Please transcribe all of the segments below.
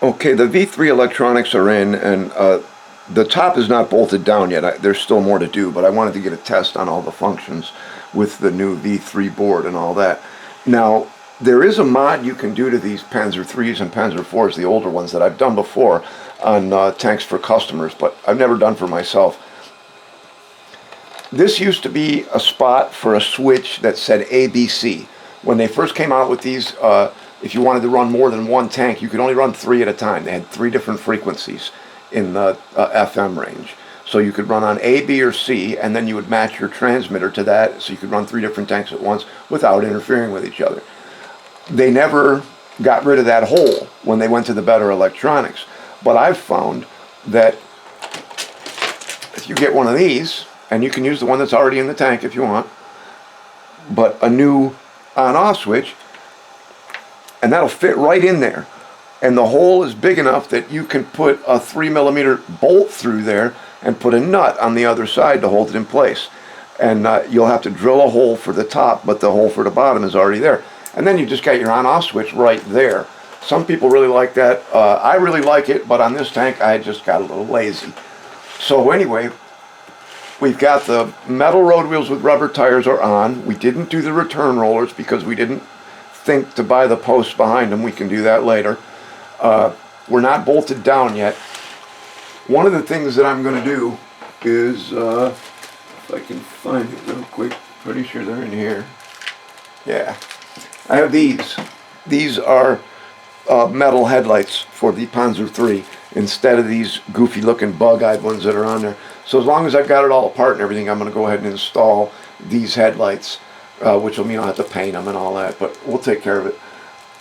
Okay, the V3 electronics are in, and the top is not bolted down yet. There's still more to do, but I wanted to get a test on all the functions with the new V3 board and all that. Now, there is a mod you can do to these Panzer IIIs and Panzer IVs, the older ones that I've done before on tanks for customers, but I've never done for myself. This used to be a spot for a switch that said ABC. When they first came out with these, if you wanted to run more than one tank, you could only run 3 at a time. They had 3 different frequencies in the FM range. So you could run on A, B, or C, and then you would match your transmitter to that, so you could run 3 different tanks at once without interfering with each other. They never got rid of that hole when they went to the better electronics. But I've found that if you get one of these, and you can use the one that's already in the tank if you want, but a new on-off switch, and that'll fit right in there. And the hole is big enough that you can put a 3mm bolt through there and put a nut on the other side to hold it in place. And you'll have to drill a hole for the top, but the hole for the bottom is already there. And then you just got your on-off switch right there. Some people really like that. I really like it, but on this tank I just got a little lazy. So anyway, we've got the metal road wheels with rubber tires are on. We didn't do the return rollers because we didn't think to buy the posts behind them. We can do that later. We're not bolted down yet. One of the things that I'm going to do is, if I can find it real quick, pretty sure they're in here. Yeah, I have these. These are metal headlights for the Panzer III instead of these goofy looking bug-eyed ones that are on there. So as long as I've got it all apart and everything, I'm going to go ahead and install these headlights, which will mean I'll have to paint them and all that, but we'll take care of it.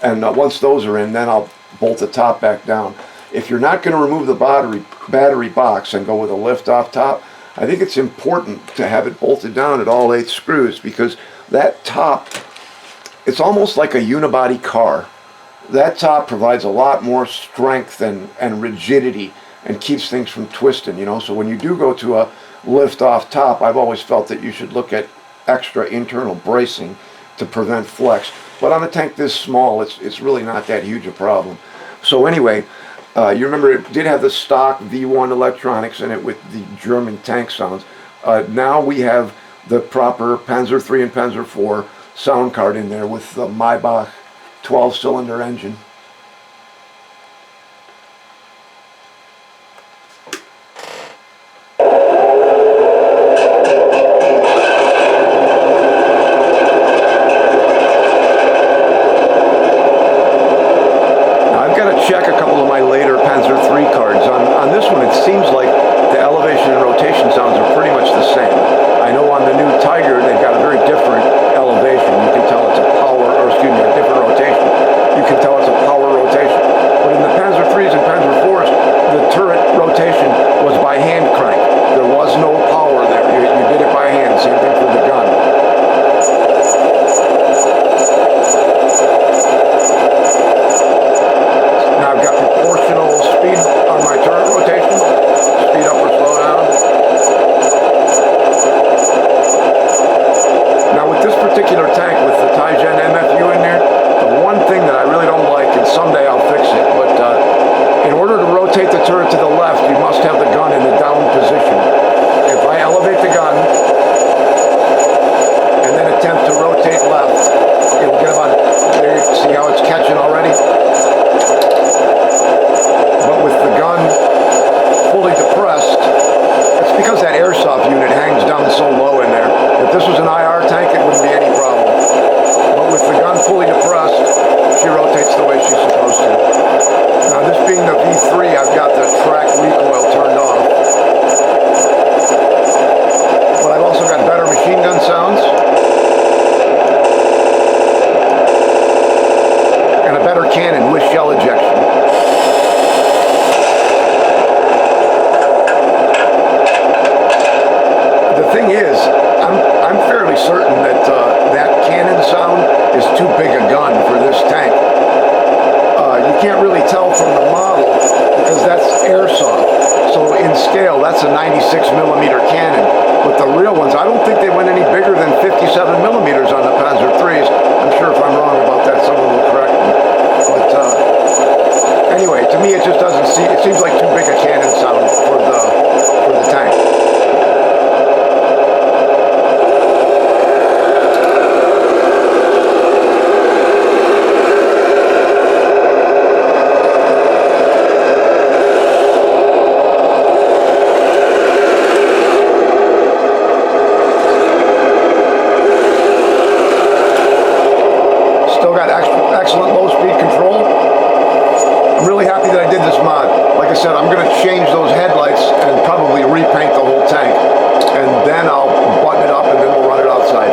And once those are in, then I'll bolt the top back down. If you're not going to remove the battery box and go with a lift-off top, I think it's important to have it bolted down at all 8 screws, because that top, it's almost like a unibody car. That top provides a lot more strength and rigidity and keeps things from twisting, you know. So when you do go to a lift-off top, I've always felt that you should look at extra internal bracing to prevent flex. But on a tank this small, it's really not that huge a problem. So anyway, you remember it did have the stock V1 electronics in it with the German tank sounds. Now we have the proper Panzer III and Panzer IV sound card in there with the Maybach 12-cylinder engine. Check a couple of my later Panzer III cards. On this one, it seems like the elevation and rotation sounds are pretty much the same. I know on the new Tiger, they've got a very different elevation. You can tell it's a power, or excuse me, a different rotation. You can tell it's a power rotation. But in the Panzer IIIs and Panzer IVs, the turret rotation was by hand crank. There was no power there. You did it by hand. Same thing for the gun. Now I've got proportional speed on my turret rotation, speed up or slow down. Now with this particular tank, with the Taigen MFU in there, the one thing that I really don't like, and someday I'll fix it, but in order to rotate the turret to the left, you must have the gun in the down position. If I elevate the gun and then attempt to rotate left, it will get about, there you see how it's catching already? But with the gun fully depressed, it's because that airsoft unit hangs down so low in there. If this was an IR tank, it wouldn't be any problem. But with the gun fully depressed, she rotates the way she's supposed to. Now this being the V3, I've got the track recoil turned off. But I've also got better machine gun sounds. And a better cannon with shell ejection. The thing is, I'm fairly certain that that cannon sound is too big a gun for this tank. You can't really tell from the model because that's airsoft. So in scale, that's a 96mm cannon. But the real ones, I don't think they went any bigger than 57mm on the Panzer IIIs. I'm sure if I'm wrong about that, someone will correct me. But me, it just doesn't seem. It seems like too big a cannon sound for the tank. Still got excellent low-speed control. I'm really happy that I did this mod. Like I said, I'm going to change those headlights and probably repaint the whole tank. And then I'll button it up and then we'll run it outside.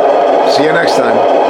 See you next time.